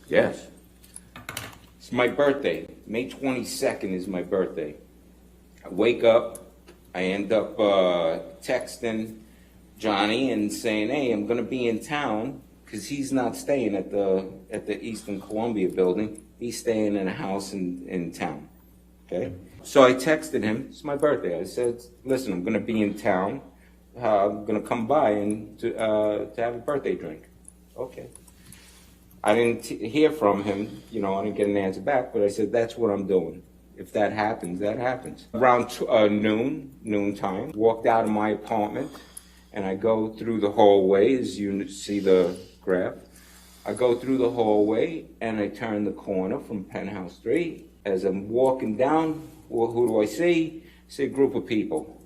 Yes. It's my birthday. May 22nd is my birthday. I wake up, I end up texting Johnny and saying, hey, I'm going to be in town, because he's not staying at the Eastern Columbia building. He's staying in a house in town. Okay? So I texted him, it's my birthday. I said, listen, I'm going to be in town. I'm going to come by and to have a birthday drink. Okay. I didn't hear from him, I didn't get an answer back, but I said, that's what I'm doing. If that happens, that happens. Around noontime, walked out of my apartment, and I go through the hallway, as you see the graph. I go through the hallway, and I turn the corner from Penthouse 3. As I'm walking down, well, who do I see? I see a group of people.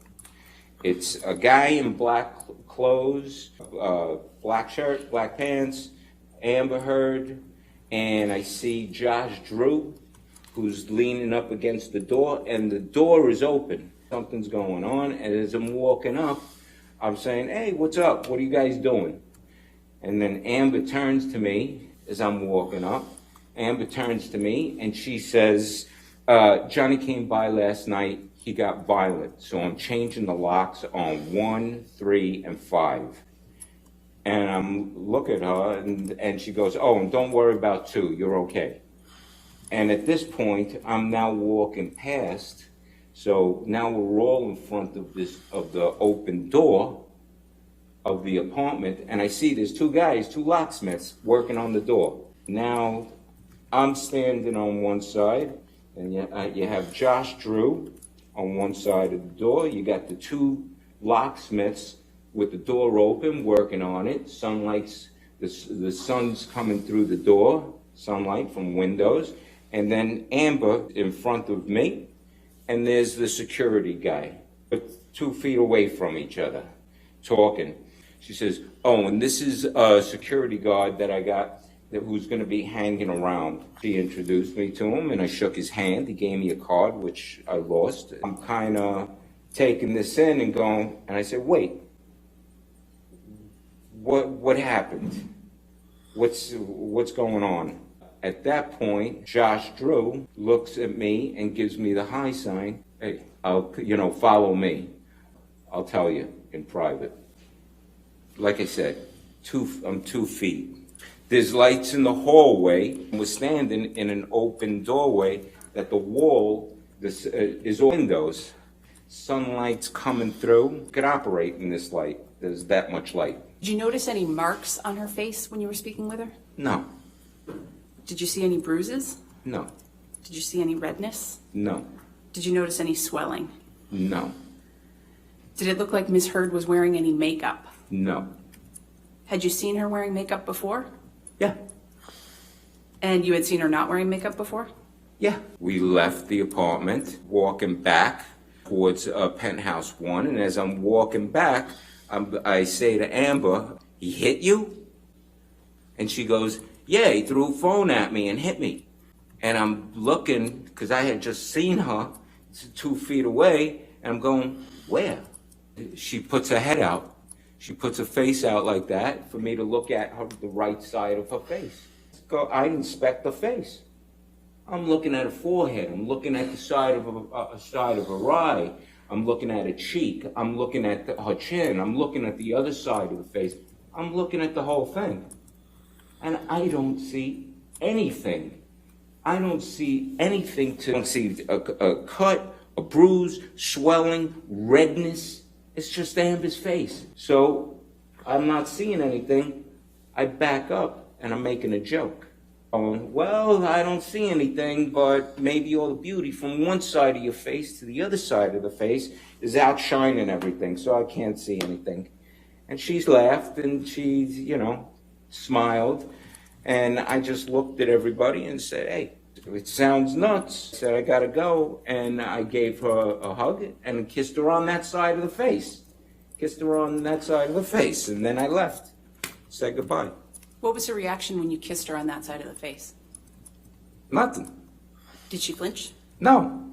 It's a guy in black clothes, black shirt, black pants, Amber Heard, and I see Josh Drew, who's leaning up against the door, and the door is open. Something's going on, and as I'm walking up, I'm saying, hey, what's up? What are you guys doing? And then Amber turns to me as I'm walking up. Amber turns to me, and she says, Johnny came by last night. He got violent, so I'm changing the locks on 1, 3, and 5. And I'm looking at her, and she goes, oh, and don't worry about 2, you're okay. And at this point, I'm now walking past, so now we're all in front of the open door of the apartment, and I see there's 2 guys, 2 locksmiths, working on the door. Now, I'm standing on one side, and you have Josh Drew on one side of the door. You got the 2 locksmiths with the door open, working on it. The sun's coming through the door, sunlight from windows. And then Amber in front of me, and there's the security guy, but 2 feet away from each other, talking. She says, oh, and this is a security guard that I got who's going to be hanging around. She introduced me to him, and I shook his hand. He gave me a card, which I lost. I'm kind of taking this in and going, and I said, wait, what happened? What's going on? At that point, Josh Drew looks at me and gives me the high sign. Hey, follow me. I'll tell you in private. Like I said, I'm 2 feet. There's lights in the hallway. We're standing in an open doorway that the wall is all windows. Sunlight's coming through. You could operate in this light. There's that much light. Did you notice any marks on her face when you were speaking with her? No. Did you see any bruises? No. Did you see any redness? No. Did you notice any swelling? No. Did it look like Ms. Heard was wearing any makeup? No. Had you seen her wearing makeup before? Yeah. And you had seen her not wearing makeup before? Yeah. We left the apartment, walking back towards Penthouse 1, and as I'm walking back, I say to Amber, he hit you? And she goes, yeah, he threw a phone at me and hit me. And I'm looking, because I had just seen her 2 feet away, and I'm going, where? She puts her head out. She puts her face out like that for me to look at the right side of her face. I inspect the face. I'm looking at her forehead. I'm looking at the side of her eye. I'm looking at her cheek. I'm looking at her chin. I'm looking at the other side of the face. I'm looking at the whole thing. And I don't see anything. I don't see anything I don't see a cut, a bruise, swelling, redness. It's just Amber's face. So I'm not seeing anything. I back up and I'm making a joke. Well, I don't see anything, but maybe all the beauty from one side of your face to the other side of the face is outshining everything, so I can't see anything. And she's laughed and she's, smiled. And I just looked at everybody and said, hey, it sounds nuts. I said, I gotta go. And I gave her a hug and kissed her on that side of the face. Kissed her on that side of the face. And then I left. Said goodbye. What was her reaction when you kissed her on that side of the face? Nothing. Did she flinch? No.